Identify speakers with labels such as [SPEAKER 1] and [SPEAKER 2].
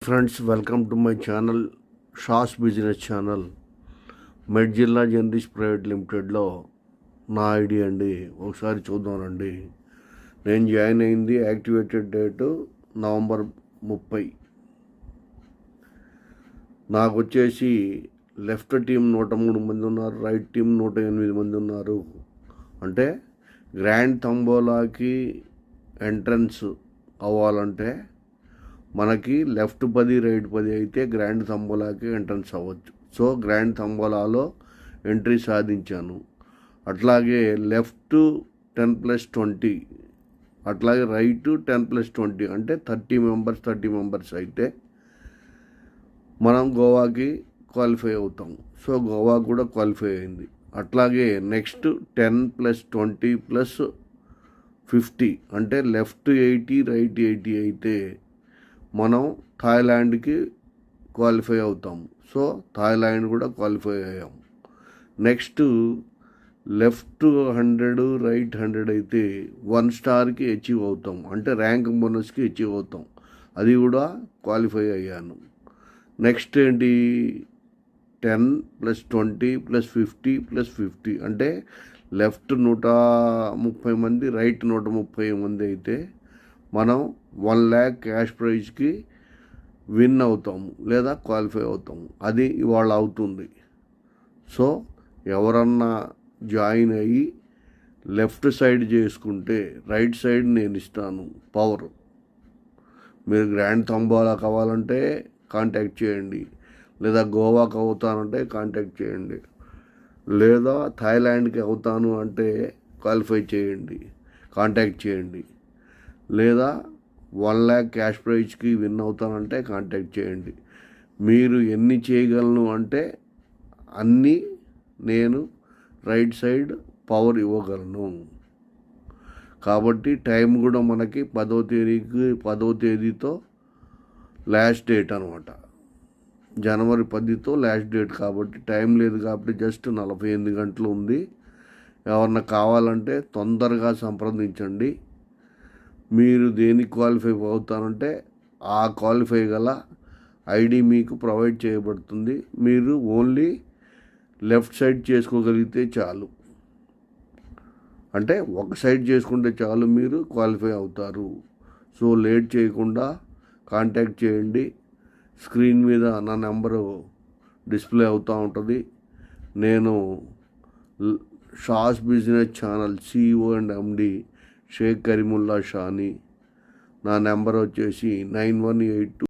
[SPEAKER 1] Friends, welcome to my channel, Shaas business channel. మెడ్ జిల్లా journalist private లిమిటెడ్లో నా ఐడి అండి. ఒకసారి చూద్దామండి. నేను జాయిన్ అయింది యాక్టివేటెడ్ డేటు నవంబర్ 30. నాకు వచ్చేసి లెఫ్ట్ టీం 103 మంది ఉన్నారు, రైట్ టీం 108 మంది ఉన్నారు. అంటే గ్రాండ్ తంబోలాకి ఎంట్రన్స్ అవ్వాలంటే మనకి లెఫ్ట్ 10 రైట్ 10 అయితే గ్రాండ్ తంబోలాకి ఎంట్రన్స్ అవ్వచ్చు. సో గ్రాండ్ తంబోలాలో ఎంట్రీ సాధించాను. అట్లాగే లెఫ్ట్ 10+20, అట్లాగే రైట్ 10+20 అంటే 30 మెంబర్స్ అయితే మనం గోవాకి క్వాలిఫై అవుతాం. సో గోవా కూడా క్వాలిఫై అయింది. అట్లాగే నెక్స్ట్ 10+20+50 అంటే లెఫ్ట్ 80 రైట్ 80 అయితే మనం థాయిలాండ్కి క్వాలిఫై అవుతాం. సో థాయిలాండ్ కూడా క్వాలిఫై అయ్యాం. నెక్స్ట్ లెఫ్ట్ 100 రైట్ 100 అయితే 1 స్టార్కి అచీవ్ అవుతాం, అంటే ర్యాంక్ బోనస్కి అచీవ్ అవుతాం. అది కూడా క్వాలిఫై అయ్యాను. నెక్స్ట్ ఏంటి, 10+20+50+50 అంటే లెఫ్ట్ 130 మంది రైట్ 130 మంది అయితే మనం 1 lakh క్యాష్ ప్రైజ్కి విన్ అవుతాము లేదా క్వాలిఫై అవుతాము. అది ఇవాళ అవుతుంది. సో ఎవరన్నా జాయిన్ అయ్యి లెఫ్ట్ సైడ్ చేసుకుంటే రైట్ సైడ్ నేను ఇస్తాను పవర్. మీరు గ్రాండ్ తంబోలా కావాలంటే కాంటాక్ట్ చేయండి, లేదా గోవాకి అవుతానంటే కాంటాక్ట్ చేయండి, లేదా థాయిలాండ్కి అవుతాను అంటే క్వాలిఫై చేయండి, కాంటాక్ట్ చేయండి, లేదా 1 lakh క్యాష్ ప్రైజ్కి విన్ అవుతానంటే కాంటాక్ట్ చేయండి. మీరు ఎన్ని చేయగలను అంటే అన్నీ నేను రైట్ సైడ్ పవర్ ఇవ్వగలను. కాబట్టి టైం కూడా మనకి 10వ తేదీతో లాస్ట్ డేట్ అనమాట. జనవరి 10తో లాస్ట్ డేట్ కాబట్టి టైం లేదు. కాబట్టి జస్ట్ 48 గంటలు ఉంది. ఎవరన్నా కావాలంటే తొందరగా సంప్రదించండి. మీరు దేనికి క్వాలిఫై అవుతారంటే ఆ క్వాలిఫై గల ఐడి మీకు ప్రొవైడ్ చేయబడుతుంది. మీరు ఓన్లీ లెఫ్ట్ సైడ్ చేసుకోగలిగితే చాలు, అంటే ఒక సైడ్ చేసుకుంటే చాలు, మీరు క్వాలిఫై అవుతారు. సో లేట్ చేయకుండా కాంటాక్ట్ చేయండి. స్క్రీన్ మీద నా నెంబరు డిస్ప్లే అవుతూ ఉంటుంది. నేను Shaas business channel CEO and MD Shaik Karimullah Shani. నా నెంబర్ వచ్చేసి 9182